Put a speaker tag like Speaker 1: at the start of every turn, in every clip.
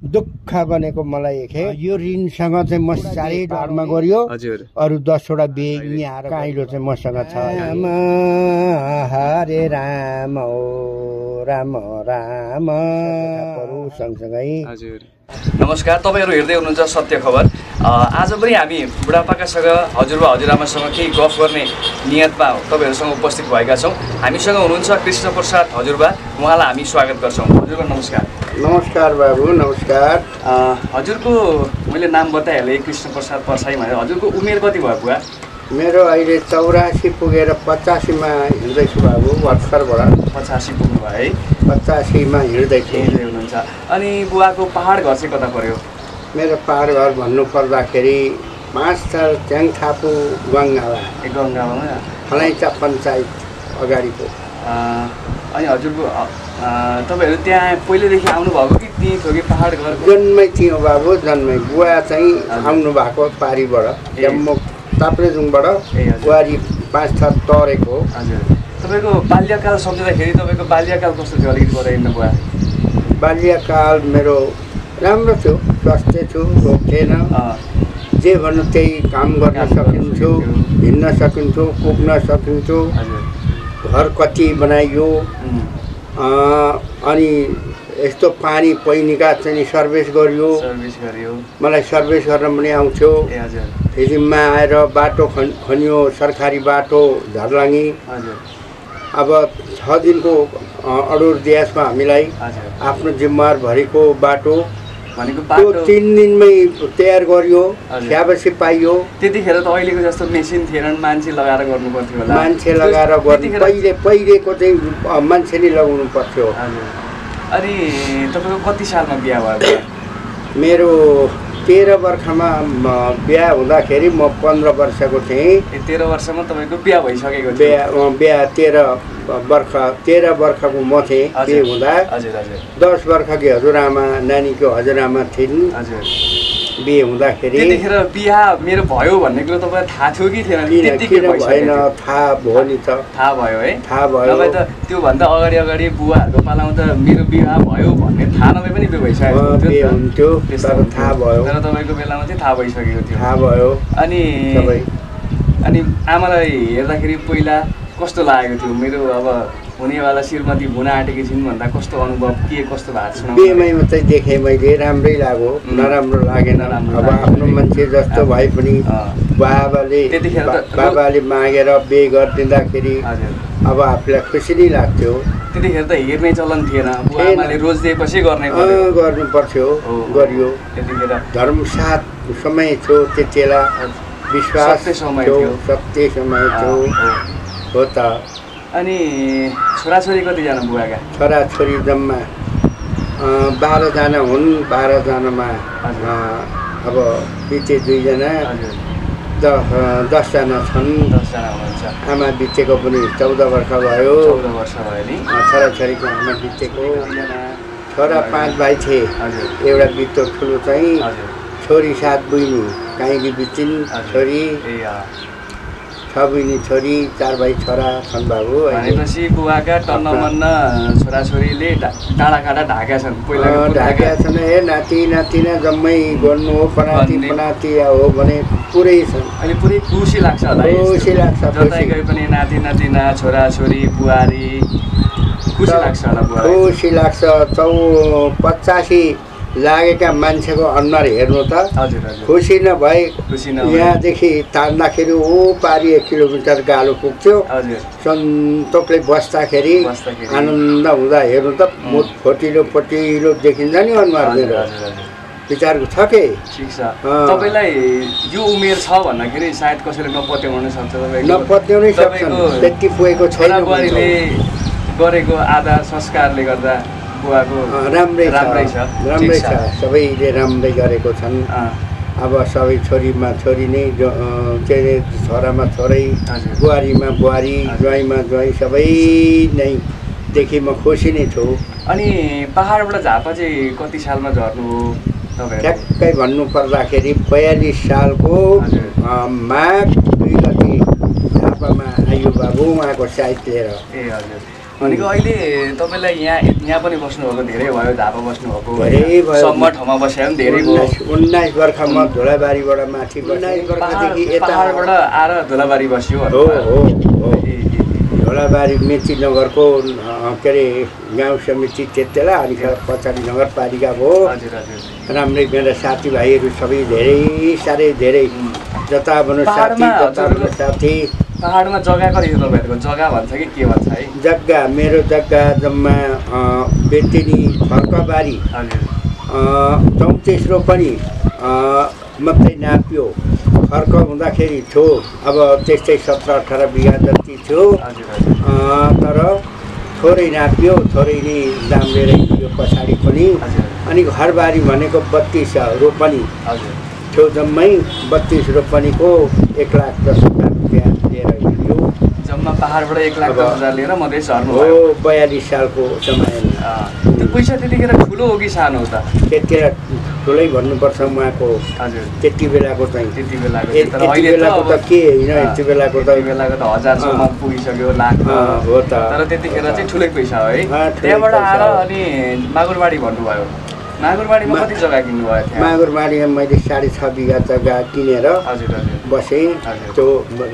Speaker 1: दुःख बनेको मलाई एखे यो ऋणसँग चाहिँ म चारै धर्म गरियो अरु 10 वटा बिहे आएर काइलो चाहिँ मसँग छ राम हरे राम ओ राम राम परु सँगसँगै
Speaker 2: हजुर नमस्कार तपाईहरु हेर्दै हुनुहुन्छ सत्य खबर आज पनि हामी बुढापाकासँग हजुरबा हजुरआमासँग केही गफ गर्ने नियतमा तपाईहरुसँग उपस्थित भएका छौं हामीसँग हुनुहुन्छ कृष्ण प्रसाद हजुरबा उहाँलाई हामी स्वागत गर्छौं हजुरबा नमस्कार
Speaker 1: नमस्कार बाबु नमस्कार
Speaker 2: हजुरको मैले नाम बताइहालेँ कृष्ण प्रसाद परसाई भनेर हजुरको उमेर कति भयो बुवा
Speaker 1: मेरो अहिले 84 पुगेर 85 मा हिँड्दैछु बाबु भर्खरबाट
Speaker 2: 85 पुग्नु भयो है
Speaker 1: 85 मा हिँड्दैछु
Speaker 2: हुनुहुन्छ अनि बुवाको पहाड घर चाहिँ कता पर्यो
Speaker 1: मेरो पहाड घर भन्नु पर्दाखेरि 5 साल च्याङथापु गङ्गावा फलाइचा पञ्चायत अगाडिको
Speaker 2: अनि हजुरको तपाईहरु त्यहाँ पहिलेदेखि आउनु भएको कि त्यही थोकी पहाड घर
Speaker 1: जन्मै थियो बाबु जन्मै बुवा चाहिँ आउनु भएको पारीबाट जम्मू ताप्लेजुङबाट बुहारी 5 छ तरेको
Speaker 2: हजुर तपाईको बाल्यकाल सम्झिँदाखेरि तपाईको बाल्यकाल कस्तो थियो अलिकति बताइदिनु बुवा
Speaker 1: बाल्यकाल मेरो राम्रो थियो स्वास्थ्य थियो रोग थिएन जे भन्नु त्यही काम गर्न सकिन्थ्यो हिँड्न सकिन्थ्यो पुग्न सकिन्थ्यो घर कति बनाइयो अनि यस्तो पानी पहिनीका चाहिँ सर्भिस गरियो मलाई सर्भिस गर्न पनि आउँथ्यो फिजिममा आएर बाटो खनियो सरकारी बाटो झर्लाङ्गी अब 6 दिनको अडुर दियासमा हामीलाई आफ्नो जिम्मेवार भरिको बाटो त्यो 3 दिनमै तयार गरियो स्याबसी पाइयो
Speaker 2: त्यतिखेर त अहिलेको जस्तो मेसिन थिएन मान्छे लगाएर गर्नु पर्थ्यो होला
Speaker 1: मान्छे लगाएर गर्नु पहिलेको चाहिँ मान्छे नै लगाउनु पर्थ्यो
Speaker 2: अनि तपाईको कति सालमा बिहे भयो
Speaker 1: मेरो 13 वर्षमा बिहे हुँदाखेरि म 15 वर्षको थिएँ
Speaker 2: 13 वर्षमा तपाईको बिहे भइसकेको थियो
Speaker 1: बिहे 13 वर्षको म थिएँ बिहे हुँदा 10 वर्षकी हजुरआमा नानीको हजुरआमा थिइन् बिहे हुँदाखेरि
Speaker 2: त्यतिखेर बिहे मेरो भयो भन्ने कुरो तपाईलाई थाहा थियो कि थिएन
Speaker 1: त्यतिखेर भएन थाहा भयो नि त
Speaker 2: थाहा भयो है
Speaker 1: थाहा भयो
Speaker 2: तपाईँ त त्यो भन्दा अगाडि बुवाहरुको पालामा त मेरो बिहे भयो भन्ने थाहा नभए पनि बिहे भइसकेको
Speaker 1: थियो हुन्थ्यो तर थाहा भयो
Speaker 2: तर तपाईको बेलामा चाहिँ थाहा भइसकेको थियो
Speaker 1: थाहा भयो
Speaker 2: अनि आमालाई हेर्दाखेरि पहिला कस्तो लागेको थियो मेरो अब हुनेवाला श्रीमती हुन आँटेकी छिन् भन्दा कस्तो अनुभव के कस्तो भएको छ
Speaker 1: बिहेमै मात्रै देखेँ मैले राम्रै लाग्यो नराम्रो लागेन अब आफ्नो मान्छे जस्तो भए पनि बाबाले मागेर बिहे गरिदिँदाखेरि अब आफूलाई खुसी नै लाग्थ्यो
Speaker 2: त्यतिखेर त हेर्ने चलन थिएन आमाले रोज दिएपछि
Speaker 1: गर्नु पर्थ्यो गरियो
Speaker 2: त्यतिखेर
Speaker 1: धर्मसाथ समय थियो त्यतिबेला विश्वास सत्य समय थियो हो त
Speaker 2: अनि छोराछोरी कतिजना बुवाका
Speaker 1: छोराछोरी जम्मा 12 जना हुन् 12 जनामा अब बिचे 2 जना 10 जना छन्
Speaker 2: 10 जना हुनुहुन्छ
Speaker 1: आमा बिचेको पनि 14 वर्ष भयो
Speaker 2: 14 वर्ष भयो नि
Speaker 1: छोराछोरीको आमा बिचेको छोरा 5 भाइ थिए एउटा बिचो ठुलो चाहिँ छोरी 7 बहिनी काइली बिचिन् छोरी 6 बहिनी छोरी 4 भाइ छोरा छन् बाबु
Speaker 2: भनेपछि बुवाका टन्नमन्न छोराछोरीले डाँडा काँडा ढाकेका छन् पहिला
Speaker 1: ढाकेका छन् हे नाति नातिना जम्मै गर्नु हो पनाति हो भने पुरै छन्
Speaker 2: अनि पुरै खुसी लाग्छ होला
Speaker 1: खुसी लाग्छ
Speaker 2: जतै गए पनि नाति नातिना छोराछोरी बुहारी खुसी लाग्छ होला बुवा
Speaker 1: खुसी लाग्छ 85 लागेका मान्छेको अनुहार हेर्नु त खुसी नभए यहाँदेखि तान्दाखेरि ओ पारी 1 किलोमिटर गालो पुग्थ्यो सन्तोकले बस्दाखेरि आनन्द हुँदा हेर्नु त मुख फटिलो देखिन्छ नि अनुहार मेरो विचारको छ के
Speaker 2: ठीक छ तपाईलाई यो उमेर छ भन्दाखेरि सायद कसैले नपत्याउन सक्छ तपाईको
Speaker 1: नपत्याउनै सक्छ त्यति पुगेको छैन
Speaker 2: बुवाले गरेको आदर संस्कारले गर्दा बुवाको राम्रै
Speaker 1: छ सबैले राम्रै गरेको छन् अब सबै छोरीमा छोरी नै छोरामा छोरै बुहारीमा बुहारी ज्वाइँमा ज्वाइँ सबै नै देखि म खुसी नै छु
Speaker 2: अनि पहाडबाट झापा चाहिँ कति सालमा झर्नु हो तपाईहरु
Speaker 1: ठ्याक्कै भन्नु पर्दाखेरि 42 सालको माघ 2 गते झापामा आयो बाबु उहाँको साइट लिएर
Speaker 2: ए हजुर भनेको अहिले तपाईँलाई यहाँ पनि बस्नुभएको धेरै भयो, झापा बस्नुभएको,
Speaker 1: धेरै भयो,
Speaker 2: सम्म ठाउँमा बसेर पनि धेरै भयो।
Speaker 1: 19 वर्षमा धुलाबारीबाट माथि 19 वर्षदेखि यता
Speaker 2: पहाडबाट आएर धुलाबारी बस्यो।
Speaker 1: हो धुलाबारी मेची नगरको के अरे गाउँ समिति त्यतिबेला अनि पछाडि नगरपालिका भयो। राम्रै मेरा साथीभाइहरू सबै धेरै साह्रै धेरै जता भन्नु साथी।
Speaker 2: पहाडमा जग्गा कति छ तपाईँहरूको? जग्गा भन्छ कि के भन्छ है?
Speaker 1: जग्गा मेरो जग्गा जम्मा बेतेनी खर्कबारी 34 रोपनी मात्रै नाप्यो। खर्क हुँदाखेरि थियो अब त्यस्तै 17-18 बिघा जति थियो, तर थोरै नाप्यो, थोरै नै दाम लिएर हिँड्यो पछाडि पनि। अनि घरबारी भनेको 32 रोपनी थियो, जम्मै 32 रोपनीको 1,10,000 रुपियाँ लिएर हिँड्यो।
Speaker 2: जम्मा पहाडबाट 1,10,000 लिएर मधेस झर्नु
Speaker 1: हो 42 सालको समयमा।
Speaker 2: त्यो पैसा त्यतिखेर ठुलो हो कि सानो हो त?
Speaker 1: त्यतिखेर ठुलै भन्नुपर्छ उहाँको।
Speaker 2: हजुर
Speaker 1: त्यति बेलाको चाहिँ
Speaker 2: त्यति बेलाको
Speaker 1: यति बेलाको त के होइन, यति बेलाको त
Speaker 2: 1000सम्म पुगिसक्यो, लाख
Speaker 1: हो त।
Speaker 2: तर त्यतिखेर चाहिँ ठुलै पैसा हो है। त्यहाँबाट आएर अनि मागुरबाडी भन्नुभयो। मागुरबाडीमा कति जग्गा किन्नुभयो थियो?
Speaker 1: मागुरबाडीमा मैले 6.5 बिघा जग्गा किनेर बसेँ। त्यो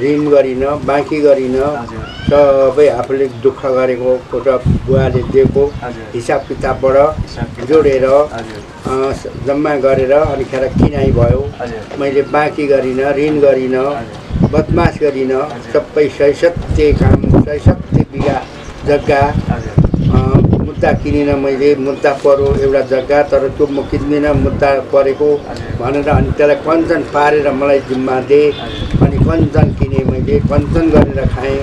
Speaker 1: ऋण गरिन, बाँकी गरिन, सबै आफूले दुःख गरेको र बुवाले दिएको हिसाब किताबबाट जोडेर जम्मा गरेर अनि खेर किनाइ भयो। मैले बाँकी गरिन, ऋण गरिन, बदमास गरिन, सबै 67 काम 67 बिघा जग्गा मुद्दा किनिन मैले। मुद्दा पऱ्यो एउटा जग्गा, तर त्यो म किन्दिनँ मुद्दा परेको भनेर अनि त्यसलाई कञ्चन पारेर मलाई जिम्मा दिए। अनि कञ्चन किनेँ मैले, कञ्चन गरेर खाएँ।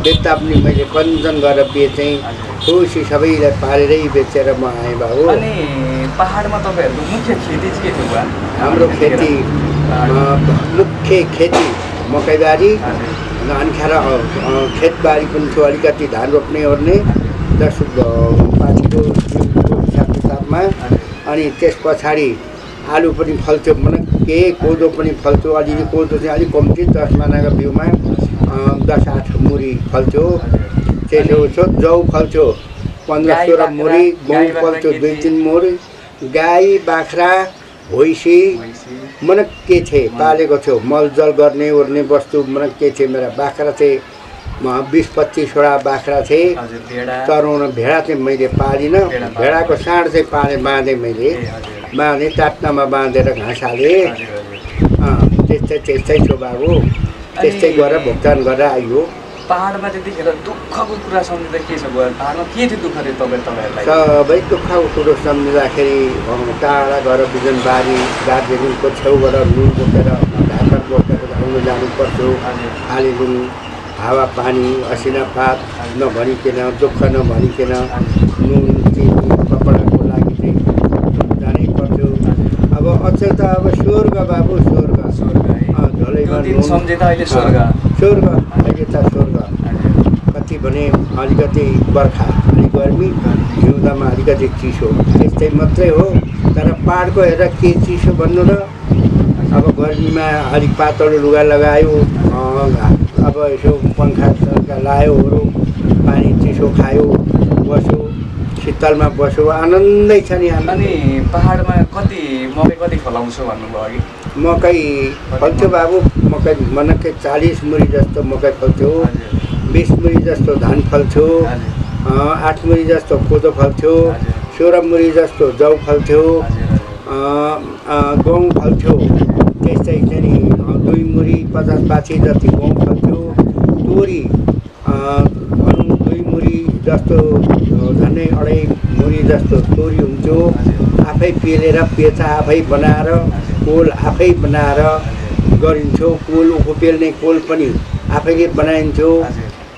Speaker 1: बेच्दा पनि मैले कञ्चन गरेर बेचेँ, खुसी सबैलाई पारेरै बेचेर म आएँ बाबु।
Speaker 2: अनि पहाडमा तपाईँहरूको मुख्य खेती चाहिँ के थियो?
Speaker 1: हाम्रो खेती मुख्य खेती मकैबारी, अनि खेर खेतबारी पनि थियो, अलिकति धान रोप्ने ओर्ने 10 पाँचको हिसाब किताबमा। अनि त्यस पछाडि आलु पनि फल्थ्यो, के कोदो पनि फल्थ्यो। अलिअलि कोदो चाहिँ अलिक कम्ती 10 मनाको बिउमा 10-8 मुरी फल्थ्यो। त्यसो जौ फल्थ्यो 15-16 मुरी, गहुँ फल्थ्यो 2-3 मुरी। गाई बाख्रा भैँसी के थिए पालेको थियो, मलजल गर्ने ओर्ने वस्तु के थिए। मेरा बाख्रा चाहिँ 20-25वटा बाख्रा थिए। चराउन भेडा चाहिँ मैले पालिनँ। भेडाको साँड चाहिँ बाँधेँ मैले, बाँधेँ टाट्नामा बाँधेर घाँस हालेँ। त्यस्तै थियो बाबु, त्यस्तै गरेर भुक्तान गरेर आइयो।
Speaker 2: पहाडमा त्यतिखेर दुःखको कुरा सम्झिँदा के छ? पहाडमा के थियो दुःख थियो तपाईँहरूलाई?
Speaker 1: सबै दुःखको कुरो सम्झिँदाखेरि टाढा गएर बिजनबारी दार्जिलिङको छेउबाट नुन बोकेर ढाकर बोकेर आउनु जानु पर्थ्यो। आलिलुङ हावापानी असिनापात नभनिकन, दुःख नभनिकन, नुन चिनी कपडाको लागि चाहिँ जानै पर्थ्यो। अब अझ त अब स्वर्ग बाबु, स्वर्ग झोलैमा
Speaker 2: सम्झिँदा अहिले स्वर्ग
Speaker 1: अहिले त स्वर्ग। कति भने अलिकति बर्खा, अलिक गर्मी, हिउँदामा अलिकति चिसो, त्यस्तै मात्रै हो। तर पहाडको हेरेर के चिसो भन्नु र? अब गर्मीमा अलिक पातलो लुगा लगायो, अब यसो पङ्खा लायोहरू, पानी चिसो खायो, बस्यो, शीतलमा बस्यो, आनन्दै छ नि।
Speaker 2: अनि पहाडमा मकै फलाउँछु भन्नुभयो अघि?
Speaker 1: मकै फल्थ्यो बाबु, मकै 40 मुरी जस्तो मकै फल्थ्यो, 20 मुरी जस्तो धान फल्थ्यो, 8 मुरी जस्तो कोदो फल्थ्यो, 16 मुरी जस्तो जौ फल्थ्यो, गहुँ फल्थ्यो। त्यस्तै चाहिँ 2 मुरी 50 पाछी जति गहुँ फल्थ्यो। तोरी भनौँ 2 मुरी जस्तो, झन्डै 2.5 मुरी जस्तो तोरी हुन्थ्यो। आफै पेलेर पेचा आफै बनाएर, कोल आफै बनाएर गरिन्थ्यो। कोल उखु पेल्ने कोल पनि आफैले बनाइन्थ्यो।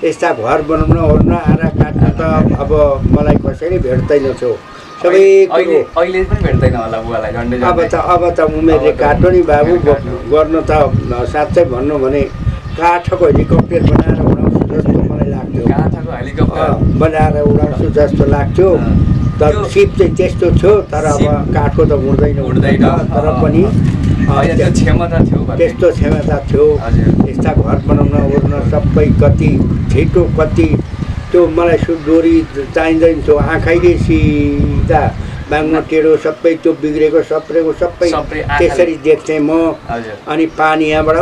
Speaker 1: यस्ता घर बनाउन ओर्न आरा काट्न त अब मलाई कसैले भेट्दैन थियो। सबै
Speaker 2: अहिले पनि भेट्दैन होला बुवालाई झन्डै।
Speaker 1: अब त उमेरले काट्यो नि बाबु। गर्न त साँच्चै भन्नु भने काठको हेलिकप्टर बनाएर उडाउँछु जस्तो मलाई लाग्थ्यो।
Speaker 2: काठको हेलिकप्टर
Speaker 1: बनाएर उडाउँछु जस्तो लाग्थ्यो। तर सिप चाहिँ त्यस्तो थियो, तर अब काठको त उड्दैन, तर पनि त्यस्तो क्षमता थियो। यस्ता घर बनाउन ओर्न सबै कति छिटो, कति त्यो मलाई डोरी चाहिँदैन थियो। आँखाइले सिधा बाङ्गो टेढो सबै त्यो बिग्रेको सप्रेको सबै त्यसरी देख्थेँ म। अनि पानी यहाँबाट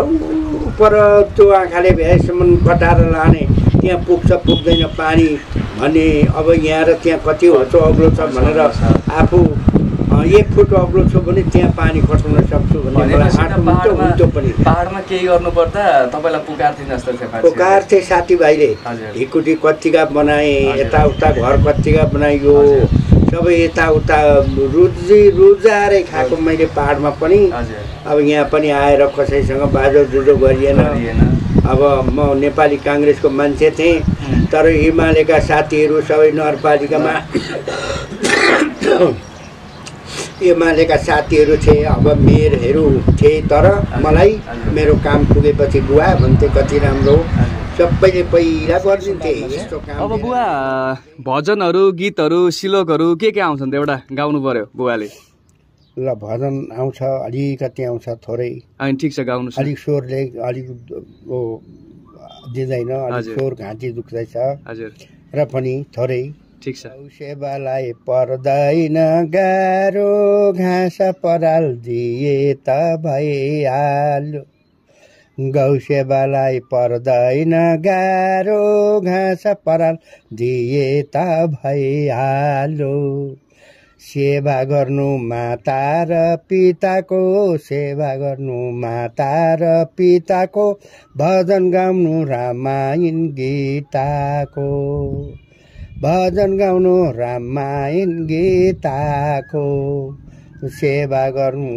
Speaker 1: उपर त्यो आँखाले भ्याएसम्म कटाएर लाने, त्यहाँ पुग्छ पुग्दैन पानी भन्ने। अब यहाँ र त्यहाँ कति होस् अग्लो छ भनेर आफू 1 फुट अग्लो छ भने त्यहाँ पानी खटाउन सक्छु भन्ने मलाई आँट हुन्थ्यो पनि।
Speaker 2: पहाडमा केही गर्नु पर्दा तपाईँलाई पुकार्थे जस्तो थियो?
Speaker 1: पुकार्थे साथीभाइले। ढिकुटी कत्तिका बनाए, यताउता घर कत्तिका बनाइयो, सबै यताउता रुजाएरै खाएको मैले पहाडमा पनि। अब यहाँ पनि आएर कसैसँग बाजो जुजो गरिएन। अब म नेपाली काङ्ग्रेसको मान्छे थिएँ, तर एमालेका साथीहरू सबै नगरपालिकामा एमालेका साथीहरू थिए, अब मेयरहरू थिए। तर मलाई मेरो काम पुगेपछि बुवा भन्थे कति राम्रो, सबैले पहिला गरिदिन्थे यस्तो काम।
Speaker 2: अब बुवा भजनहरू गीतहरू श्लोकहरू के आउँछन् त एउटा गाउनु पर्यो बुवाले?
Speaker 1: ल भजन आउँछ, अलिकति आउँछ थोरै।
Speaker 2: अनि ठिक छ गाउनु।
Speaker 1: अलिक स्वरले अलिक दिँदैन, अलिक स्वर घाँटी दुख्दैछ र पनि थोरै।
Speaker 2: ठिक छ।
Speaker 1: गौसेवालाई पर्दैन गाह्रो, घाँस पराल दिए त भइहाल्यो। गौसेवालाई पर्दैन गाह्रो, घाँस पराल दिए त भइहाल्यो। सेवा गर्नु माता र पिताको, सेवा गर्नु माता र पिताको, भजन गाउनु रामायण गीताको, भजन गाउनु रामायण गीताको। सेवा गर्नु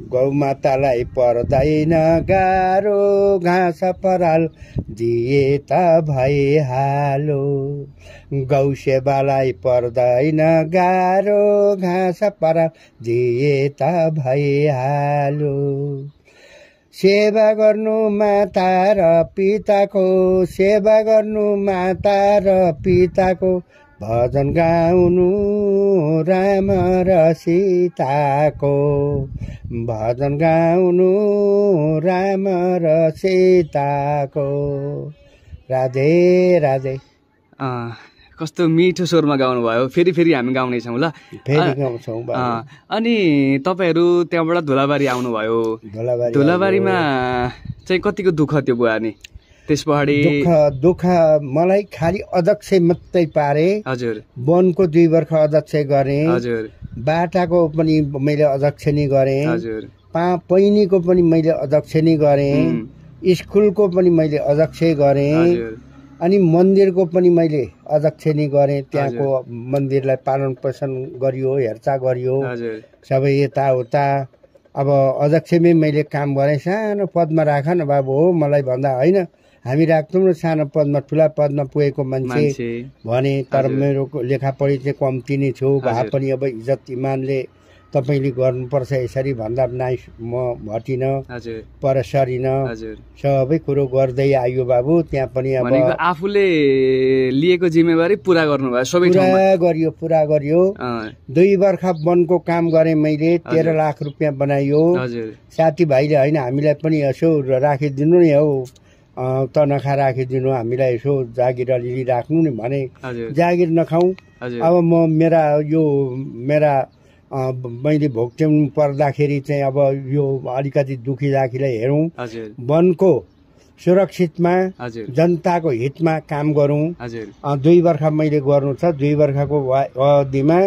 Speaker 1: गौमातालाई पर्दैन गाह्रो, घाँस पराल दिए त भइहाल्यो। गौसेवालाई पर्दैन गाह्रो, घाँस पराल दिए त भइहाल्यो। सेवा गर्नु माता र पिताको, सेवा गर्नु माता र पिताको, भजन गाउनु राम र सीताको, भजन गाउनु राम र सीताको। राधे राधे।
Speaker 2: कस्तो मिठो स्वरमा गाउनु भयो। फेरि हामी गाउनेछौँ ल।
Speaker 1: फेरि गाउँछौँ।
Speaker 2: अनि तपाईँहरू त्यहाँबाट धुलाबारी आउनुभयो। धुलाबारीमा चाहिँ कतिको दुःख थियो बुवा? नि त्यस पहाडी
Speaker 1: दुःख मलाई खालि अध्यक्ष मात्रै पारे।
Speaker 2: हजुर।
Speaker 1: वनको 2 वर्ष अध्यक्ष गरेँ।
Speaker 2: हजुर।
Speaker 1: बाटाको पनि मैले अध्यक्ष नै गरेँ।
Speaker 2: हजुर।
Speaker 1: पैनीको पनि मैले अध्यक्ष नै गरेँ। स्कुलको पनि मैले अध्यक्ष गरेँ। अनि मन्दिरको पनि मैले अध्यक्ष नै गरेँ। त्यहाँको मन्दिरलाई पालन पोषण गरियो, हेरचाह गरियो, सबै यताउता। अब अध्यक्षमै मैले काम गरेँ। सानो पदमा राख न बाबु हो मलाई भन्दा होइन, हामी राख्छौँ न सानो पदमा, ठुला पदमा पुगेको मान्छे भने। तर मेरो लेखापढी चाहिँ कम्ती नै छु। भए पनि अब इज्जत इमानले तपाईँले गर्नुपर्छ यसरी भन्दा नाइस म भटिनँ, पर सरिनँ, सबै कुरो गर्दै आयो बाबु। त्यहाँ पनि अब
Speaker 2: आफूले लिएको जिम्मेवारी पुरा गर्नुभयो, सबै
Speaker 1: पुरा गरियो। 2 वर्ष वनको काम गरेँ मैले। 13 लाख रुपियाँ बनाइयो। साथीभाइले होइन हामीलाई पनि यसो राखिदिनु नि हौ, तनखा राखिदिनु, हामीलाई यसो जागिर अलि राख्नु नि भने। जागिर नखाउँ। अब म मेरा मैले भोग्ट्याउनु पर्दाखेरि चाहिँ अब यो अलिकति दुखी दाखीलाई हेरौँ, वनको सुरक्षितमा जनताको हितमा काम गरौँ। 2 वर्ष मैले गर्नु छ। 2 वर्षको अवधिमा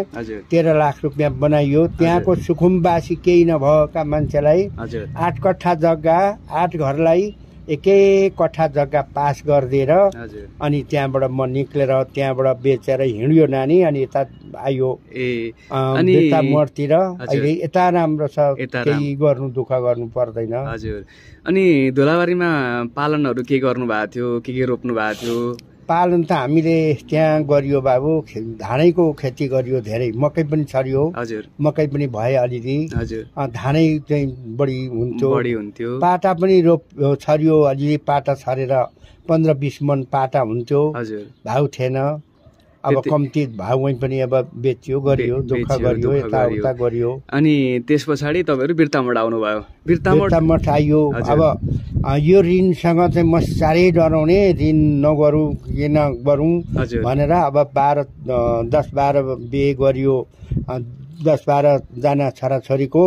Speaker 1: 13 लाख रुपियाँ बनाइयो। त्यहाँको सुखुम्बासी केही नभएका मान्छेलाई 8 कट्ठा जग्गा, 8 घरलाई 1 कट्ठा जग्गा पास गरिदिएर अनि त्यहाँबाट म निक्लेर त्यहाँबाट बेचेर हिँड्यो नानी। अनि यता आयो मोडतिर। अहिले यता राम्रो छ, केही गर्नु दुःख गर्नु पर्दैन।
Speaker 2: हजुर। अनि धुलाबारीमा पालनहरू के गर्नु भएको थियो? के रोप्नु भएको थियो?
Speaker 1: पालन त हामीले त्यहाँ गरियो बाबु। धानैको खेती गरियो धेरै। मकै पनि छरियो। मकै पनि भए अलिअलि। धानै चाहिँ बढी हुन्थ्यो। पाटा पनि छरियो अलिअलि। पाटा छरेर 15-20 मन पाटा हुन्थ्यो। भाउ थिएन। अब कम्ती भाउ पनि अब बेच्यो गरियो दुःख गरियो यताउता गरियो।
Speaker 2: अनि त्यस पछाडि तपाईँहरू बिर्तामोड आउनुभयो।
Speaker 1: बिर्तामोड आइयो। अब यो ऋणसँग चाहिँ म साह्रै डराउने, ऋण नगरौँ के नगरौँ भनेर अब 10-12 बिहे गरियो। 10-12 जना छोराछोरीको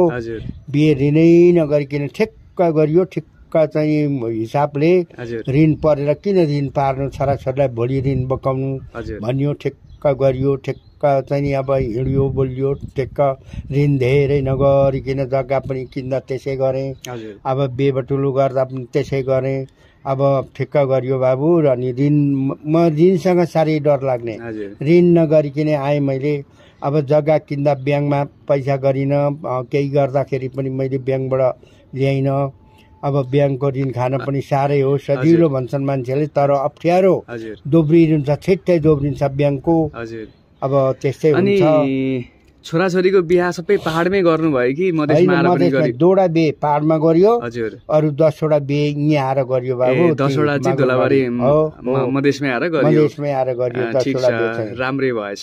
Speaker 1: बिहे ऋणै नगरिकन ठिक्क गरियो। ठिक्क चाहिँ हिसाबले ऋण परेर किन ऋण पार्नु, छोराछोरीलाई भोलि ऋण बोकाउनु भनियो। ठिक्क गरियो। ठिक्क चाहिँ अब हिँड्यो बोलियो। ठिक्क ऋण धेरै नगरिकन जग्गा पनि किन्दा त्यसै गरेँ। अब बेबटुलु गर्दा पनि त्यसै गरेँ। अब ठिक्क गरियो बाबु। अनि म ऋणसँग साह्रै डर लाग्ने, ऋण नगरिकन आएँ मैले। अब जग्गा किन्दा ब्याङ्कमा पैसा गरिनँ, केही गर्दाखेरि पनि मैले ब्याङ्कबाट ल्याइनँ। अब ब्याङ्कको ऋण खान पनि साह्रै हो, सजिलो भन्छन् मान्छेले, तर अप्ठ्यारो दोब्रिन्छ, छिट्टै दोब्रिन्छ ब्याङ्कको। अब त्यस्तै हुन्छ।
Speaker 2: छोराछोरीको बिहा सबै पहाडमै गर्नुभयो कि मधेसमा?
Speaker 1: दोडा बिहे पहाडमा गरियो, अरू 10वटा बिहे यहाँ आएर गरियो बाबु।
Speaker 2: 10वटा चाहिँ धुलाबारी मधेसमै आएर
Speaker 1: गरियो।
Speaker 2: राम्रै भएछ।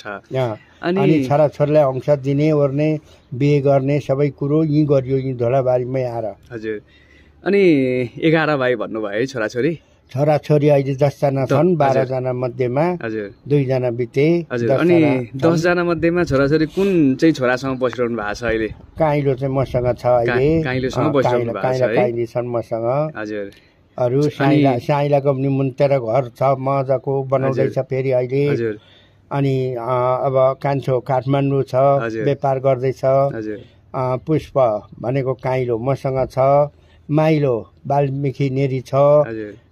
Speaker 1: अनि छोराछोरीलाई अंश दिने ओर्ने बिहे गर्ने सबै कुरो यहीँ गरियो, यहीँ धुलाबारीमै आएर।
Speaker 2: हजुर। अनि 11 भाइ भन्नुभयो है छोराछोरी?
Speaker 1: छोराछोरी अहिले 10 जना छन्। 12 जना मध्येमा 2 जना बिते।
Speaker 2: अनि 10 जना मध्येमा छोराछोरी कुन चाहिँ छोरासँग बसिरहनु भएको छ अहिले?
Speaker 1: काइलो चाहिँ मसँग छ अहिले।
Speaker 2: काइलोसँग बसिरहनु भएको छ है?
Speaker 1: काइली छन् मसँग।
Speaker 2: हजुर।
Speaker 1: अरू साइलाको पनि मुन्तेर घर छ मजाको बनाउँदैछ फेरि अहिले। अनि अब कान्छो काठमाडौँ छ, व्यापार गर्दैछ। पुष्प भनेको काइलो मसँग छ। माइलो वाल्मिकी नेरी छ।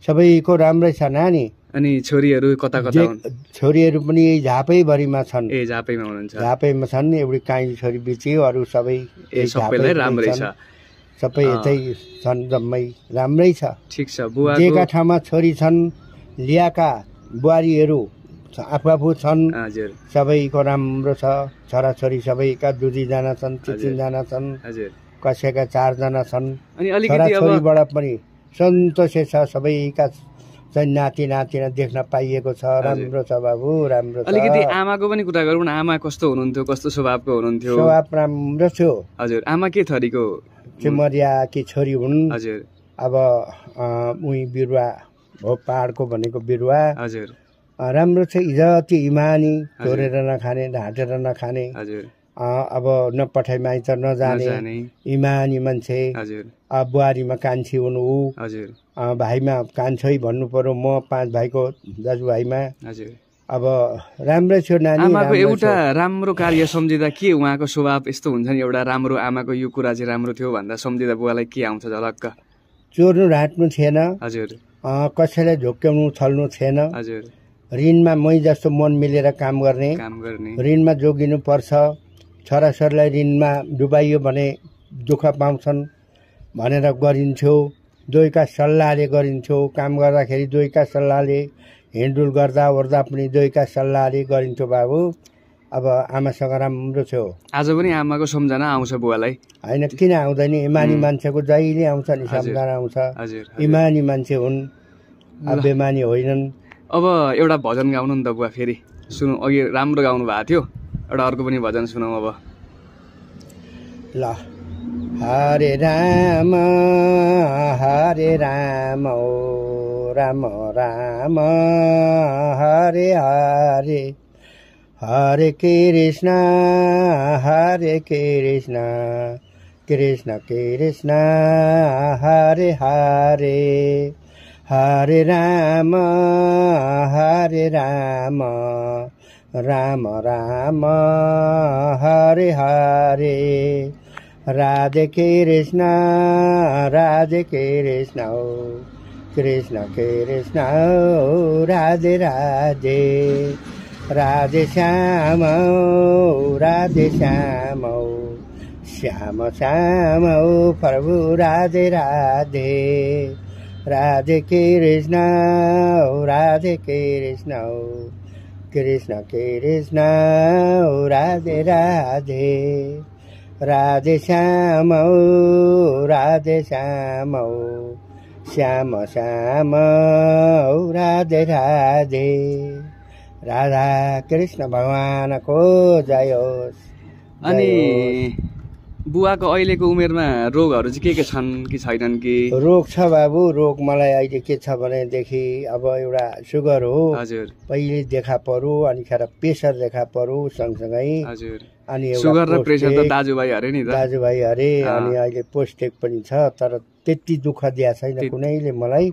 Speaker 1: सबैको राम्रै छ नानी।
Speaker 2: अनि छोरीहरू कता कता हुन्?
Speaker 1: छोरीहरू पनि झापैभरिमा छन्।
Speaker 2: झापैमा हुनुहुन्छ?
Speaker 1: झापैमा छन्। एउटी काइली छोरी बिच्यो, अरू सबै
Speaker 2: सबैलाई राम्रै छ।
Speaker 1: सबै यतै छन्, जम्मै राम्रै छ।
Speaker 2: ठिक छ। बुवा
Speaker 1: जेका ठाउँमा छोरी छन्, ल्याका बुहारीहरू आफू छन्। सबैको राम्रो छ। छोराछोरी सबैका 2 जना छन्, 3 जना छन्, कसैका 4 जना छन्।
Speaker 2: अनि अलिकति
Speaker 1: छोरीबाट पनि सन्तोषै छ। सबैका चाहिँ नाति नातिना देख्न पाइएको छ। राम्रो छ बाबु, राम्रो छ।
Speaker 2: अलिकति आमाको पनि कुरा गरौँ न। आमा कस्तो हुनुहुन्थ्यो, कस्तो स्वभावको हुनुहुन्थ्यो?
Speaker 1: स्वभाव राम्रो थियो।
Speaker 2: हजुर। आमा के थरीको?
Speaker 1: चिमरियाकी छोरी हुन्।
Speaker 2: हजुर।
Speaker 1: अब उही बिरुवा हो पहाडको भनेको बिरुवा।
Speaker 2: हजुर।
Speaker 1: राम्रो छ। इज्जती इमानी, चोरेर नखाने, ढाँटेर नखाने।
Speaker 2: हजुर।
Speaker 1: अब नपठाइ माइत नजाने इमानी मान्छे। बुहारीमा कान्छी हुनु। भाइमा कान्छै भन्नु पर्यो। म 5 भाइको दाजुभाइमा। अब राम्रै थियो नानी।
Speaker 2: आमाको एउटा राम्रो कार्य सम्झिँदा के उहाँको स्वभाव यस्तो हुन्छ नि, एउटा राम्रो आमाको यो कुरा चाहिँ राम्रो थियो भन्दा सम्झिँदा बुवालाई के आउँछ झलक्क?
Speaker 1: चोर्नु ढाँट्नु थिएन।
Speaker 2: हजुर।
Speaker 1: कसैलाई झोक्याउनु छल्नु थिएन।
Speaker 2: हजुर।
Speaker 1: ऋणमा मै जस्तो मन मिलेर काम गर्ने। ऋणमा जोगिनु पर्छ। छोराछोरीलाई ऋणमा डुबाइयो भने दुःख पाउँछन् भनेर गरिन्थ्यो। दुईका सल्लाहले गरिन्थ्यो। काम गर्दाखेरि दुईका सल्लाहले, हिँडडुल गर्दा ओर्दा पनि दुईका सल्लाहले गरिन्थ्यो बाबु। अब आमासँग राम्रो थियो।
Speaker 2: आज पनि आमाको सम्झना आउँछ बुवालाई?
Speaker 1: होइन, किन आउँदैन? इमानी मान्छेको जहिले आउँछ नि, सम्झना आउँछ। इमानी मान्छे हुन्, बेमानी होइनन्।
Speaker 2: अब एउटा भजन गाउनु नि त बुवा फेरि, सुनौ। अघि राम्रो गाउनु भएको थियो, एउटा अर्को पनि भजन सुनौ अब।
Speaker 1: ल। हरे राम हरे राम ओ राम राम हरे हरे, हरे कृष्ण कृष्ण कृष्ण हरे हरे, हरे राम राम राम हरे हरे, राधे कृष्ण ओ कृष्ण कृष्ण ओ राधे राधे, राधे श्याम ओ श्याम श्याम ओ प्रभु राधे राधे, राधे कृष्ण ओ कृष्ण कृष्ण ओ राधे राधे, राधे श्याम ओ श्याम श्याम ओ राधे राधे, राधा कृष्ण भगवानको जय होस्।
Speaker 2: अनि बुवाको अहिलेको उमेरमा रोगहरू चाहिँ के छन् कि छैनन् कि?
Speaker 1: रोग छ बाबु, रोग मलाई अहिले के छ भनेदेखि अब एउटा सुगर हो।
Speaker 2: हजुर।
Speaker 1: पहिले देखा परो, अनि खेर प्रेसर देखा परो सँगसँगै।
Speaker 2: हजुर।
Speaker 1: अनि
Speaker 2: सुगर र प्रेसर त दाजुभाइ अरे नि त?
Speaker 1: दाजुभाइ अरे। अनि अहिले पोस्टेक पनि छ, तर त्यति दुःख दिया छैन कुनैले मलाई।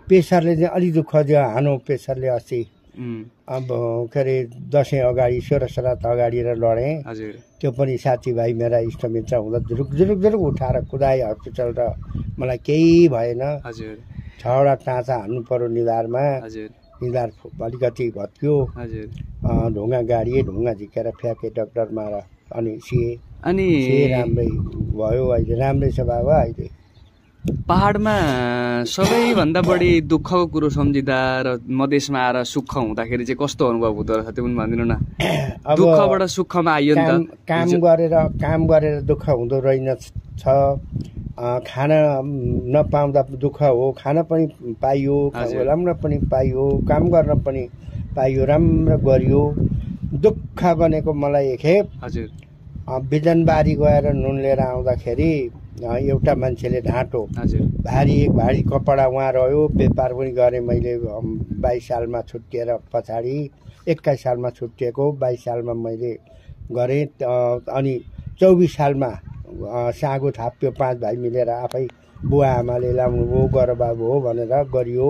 Speaker 1: प्रेसरले चाहिँ अलि दुःख दियो, हानो प्रेसरले अस्ति। अब के अरे दसैँ अगाडि 16 श्राद्ध अगाडि लडेँ। त्यो पनि साथीभाइ मेरा इष्टमित्र हुँदा जुरुक जुरुक जुरुक उठाएर कुदाए हस्पिटल र मलाई केही भएन। 6वटा टाँचा हान्नु पर्यो निधारमा। निधार अलिकति भत्कियो। ढुङ्गा गाडिए, ढुङ्गा झिकेर फ्याँके डक्टरमा र अनि सिए।
Speaker 2: अनि
Speaker 1: राम्रै भयो, अहिले राम्रै छ बाबा। अहिले
Speaker 2: पहाडमा सबैभन्दा बढी दुःखको कुरो सम्झिँदा र मधेसमा आएर सुख हुँदाखेरि चाहिँ कस्तो अनुभव हुँदो रहेछ त्यो पनि भनिदिनु न। दुःखबाट सुखमा आइयो नि त।
Speaker 1: काम गरेर दुःख हुँदो रहेछ। खान नपाउँदा दुःख हो, खान पनि पाइयो, राम्रो पनि पाइयो, काम गर्न पनि पाइयो, राम्रो गरियो। दुःख बनेको मलाई एकखेप बिजनबारी गएर नुन लिएर आउँदाखेरि एउटा मान्छेले ढाँटो भारी कपडा उहाँ रह्यो। व्यापार पनि गरेँ मैले 22 सालमा छुट्टिएर पछाडि, 21 सालमा छुट्टिएको, 22 सालमा मैले गरेँ। अनि 24 सालमा सागो थाप्यो, 5 भाइ मिलेर आफै बुवा आमाले लाउनु भयो, गर बाबु हो भनेर गरियो।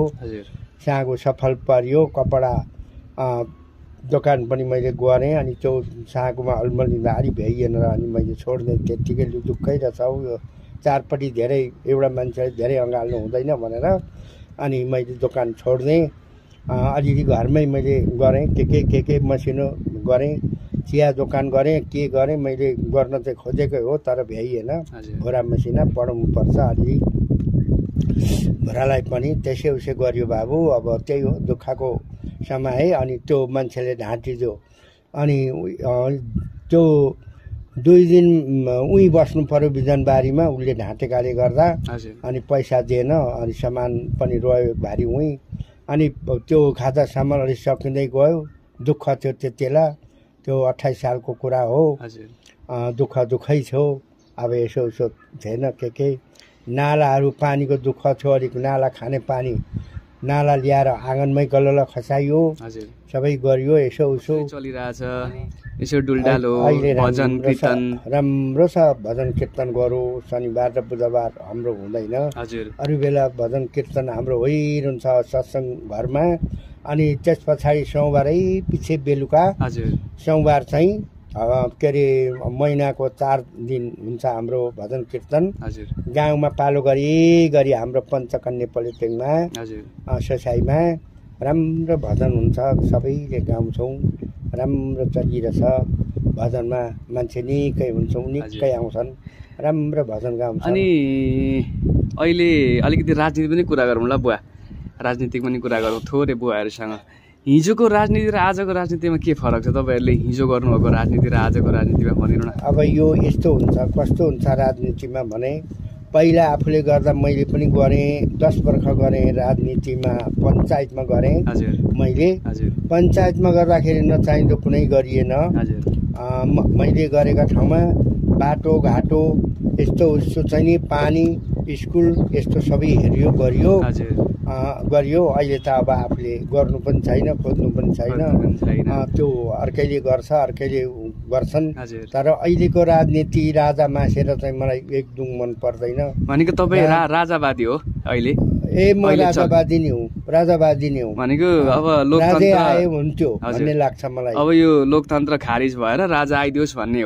Speaker 1: सागो सफल परियो। कपडा दोकान पनि मैले गरेँ। अनि त्यो सागोमा अल्मलिँदाखेरि भ्याइएन र अनि मैले छोड्दै त्यत्तिकै दुःखै रहेछ हौ यो। चारपट्टि धेरै एउटा मान्छेले धेरै अँगाल्नु हुँदैन भनेर अनि मैले दोकान छोड्देँ। अलिअलि घरमै मैले गरेँ, के मसिनो गरेँ, चिया दोकान गरेँ, के गरेँ मैले गर्न चाहिँ खोजेकै हो, तर भ्याइएन। घोडा मसिना पढाउनु पर्छ अलि, घोडालाई पनि त्यसै उसै गरियो बाबु। अब त्यही हो दुःखको समय। अनि त्यो मान्छेले ढाँटिदियो। अनि त्यो 2 दिन उहीँ बस्नु पर्यो बिजनबारीमा, उसले ढाँटेकाले गर्दा। अनि पैसा दिएन, अनि सामान पनि रह्यो भारी उहीँ। अनि त्यो खाता सामान अलिक सकिँदै गयो। दुःख थियो त्यतिबेला, त्यो 28 सालको कुरा हो। दुःखै थियो। अब यसो थिएन के नालाहरू पानीको दुःख थियो, अलिक नाला खाने पानी नाला ल्याएर आँगनमै गल्ल खसाइयो। सबै गरियो, यसो उसो
Speaker 2: चलिरहेछ। यसो डुलडालो भजन कीर्तन
Speaker 1: राम्रो छ। भजन कीर्तन गरौँ। शनिबार र बुधबार हाम्रो हुँदैन। अरू बेला भजन कीर्तन हाम्रो भइरहन्छ सत्सङ्ग घरमा। अनि त्यस पछाडि सोमबारै पछि बेलुका, सोमबार चाहिँ के अरे महिनाको 4 दिन हुन्छ हाम्रो भजन कीर्तन। गाउँमा पालो गरी हाम्रो पञ्चकन्या पोलिटेकमा सोसाइटीमा राम्रो भजन हुन्छ। सबैले गाउँछौँ, राम्रो चलिरहेछ। भजनमा मान्छे निकै हुन्छौँ, निकै आउँछन्, राम्रो भजन गाउँछ।
Speaker 2: अनि अहिले अलिकति राजनीति पनि कुरा गरौँ ल बुवा। राजनीतिक पनि कुरा गरौँ थोरै बुवाहरूसँग। हिजोको राजनीति र आजको राजनीतिमा के फरक छ? तपाईँहरूले हिजो गर्नुभएको राजनीति र आजको राजनीतिमा भनिदिनु न।
Speaker 1: अब यो यस्तो हुन्छ, कस्तो हुन्छ राजनीतिमा भने, पहिला आफूले गर्दा मैले पनि गरेँ, 10 वर्ष गरेँ राजनीतिमा। पञ्चायतमा गरेँ मैले। पञ्चायतमा गर्दाखेरि नचाहिँदो कुनै गरिएन। मैले गरेका ठाउँमा बाटोघाटो यस्तो उस्तो चाहिँ नि, पानी, स्कुल यस्तो सबै हेरियो गरियो। अहिले त अब आफूले गर्नु पनि छैन, खोज्नु पनि छैन। त्यो अर्कैले गर्छ, अर्कैले गर्छन्। तर अहिलेको राजनीति राजा मासेर चाहिँ मलाई एकदम मन पर्दैन।
Speaker 2: भनेको तपाईँ राजावादी हो अहिले?
Speaker 1: म राजावादी नै हुँ, राजावादी नै हुँ।
Speaker 2: भनेको अब लोकतन्त्र
Speaker 1: आए हुन्थ्यो भन्ने लाग्छ मलाई।
Speaker 2: अब यो लोकतन्त्र खारिज भएर राजा आइदियोस् भन्ने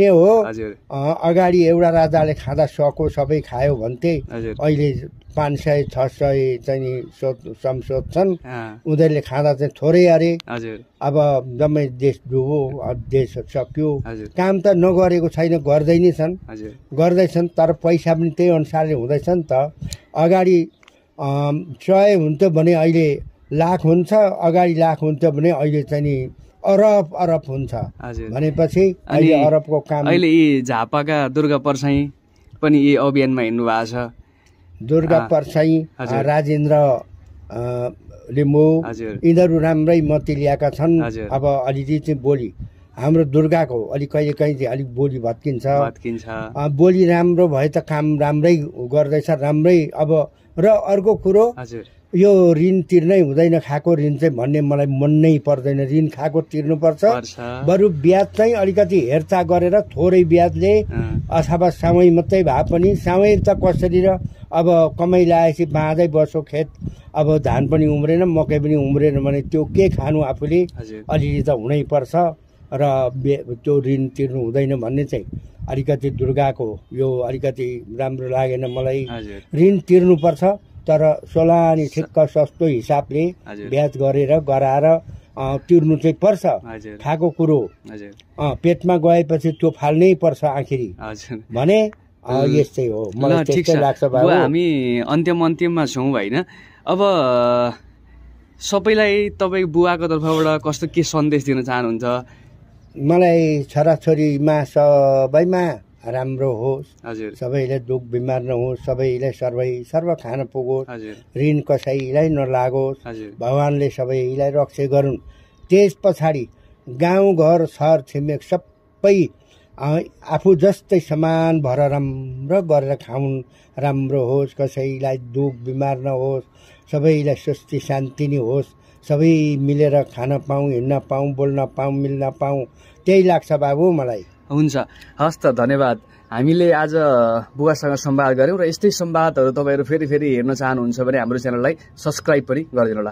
Speaker 2: हो?
Speaker 1: हजुर। अगाडि एउटा राजाले खाँदा सको सबै खायो भन्थे। अहिले 500-600 चाहिँ संसद छन्। उनीहरूले खाँदा चाहिँ थोरै अरे। अब जम्मै देश डुबो, देश सक्यो। काम त नगरेको छैन, गर्दै नै छन्, गर्दैछन्। तर पैसा पनि त्यही अनुसारले हुँदैछ नि त। अगाडि 100 हुन्थ्यो भने अहिले लाख हुन्छ, अगाडि लाख हुन्थ्यो भने अहिले चाहिँ नि अरब हुन्छ भनेपछि अहिले अरबको काम।
Speaker 2: अहिले यी झापाका दुर्गा परसाई पनि यी अभियानमा हिँड्नु भएको छ।
Speaker 1: दुर्गा परसाई, राजेन्द्र लिम्बू
Speaker 2: हजुर
Speaker 1: यिनीहरू राम्रै मती ल्याएका छन्
Speaker 2: हजुर
Speaker 1: अब अलिअलि चाहिँ बोली हाम्रो दुर्गाको अलिक कहिले कहीँ चाहिँ अलिक बोली भत्किन्छ बोली राम्रो भए त काम राम्रै गर्दैछ राम्रै अब र अर्को कुरो
Speaker 2: हजुर
Speaker 1: यो ऋण तिर्नै हुँदैन खाएको ऋण चाहिँ भन्ने मलाई मन नै पर्दैन ऋण खाएको तिर्नुपर्छ बरु ब्याज चाहिँ अलिकति हेरचाह गरेर थोरै ब्याजले अथवा सावै मात्रै भए पनि सावै त कसरी र अब कमाइ लगाएपछि बाँझै बस्यो खेत अब धान पनि उम्रेन मकै पनि उम्रेन भने त्यो के खानु आफूले अलिअलि त हुनै पर्छ र त्यो ऋण तिर्नु हुँदैन भन्ने चाहिँ अलिकति दुर्गाको यो अलिकति राम्रो लागेन मलाई ऋण तिर्नुपर्छ तर सोलानी ठिक्क सस्तो हिसाबले ब्याज गरेर गराएर तिर्नु चाहिँ पर्छ खाएको कुरो पेटमा गएपछि त्यो फाल्नै पर्छ आखिरी भने यस्तै हो मलाई त्यस्तै लाग्छ बाबु
Speaker 2: हामी अन्त्यमा छौँ हैन अब सबैलाई तपाईँ बुवाको तर्फबाट कस्तो के सन्देश दिन चाहनुहुन्छ
Speaker 1: मलाई छोराछोरीमा सबैमा राम्रो होस् सबैलाई दुख बिमार नहोस् सबैलाई सर्व खान पुगोस् ऋण कसैलाई नलागोस् भगवानले सबैलाई रक्षा गरून् त्यस पछाडि गाउँघर सहर छिमेक सबै आफू जस्तै समान भएर राम्रो गरेर खाउन् राम्रो होस् कसैलाई दुख बिमार नहोस् सबैलाई स्वस्ति शान्ति नै होस् सबै मिलेर खान पाऊँ हिँड्न पाऊँ बोल्न पाऊँ मिल्न पाऊँ त्यही लाग्छ बाबु मलाई
Speaker 2: हुन्छ हस् त धन्यवाद हामीले आज बुवासँग संवाद गर्यौं र यस्तै संवादहरू तपाईहरु फेरि हेर्न चाहनुहुन्छ भने हाम्रो च्यानललाई सब्स्क्राइब पनि गरिदिनु होला।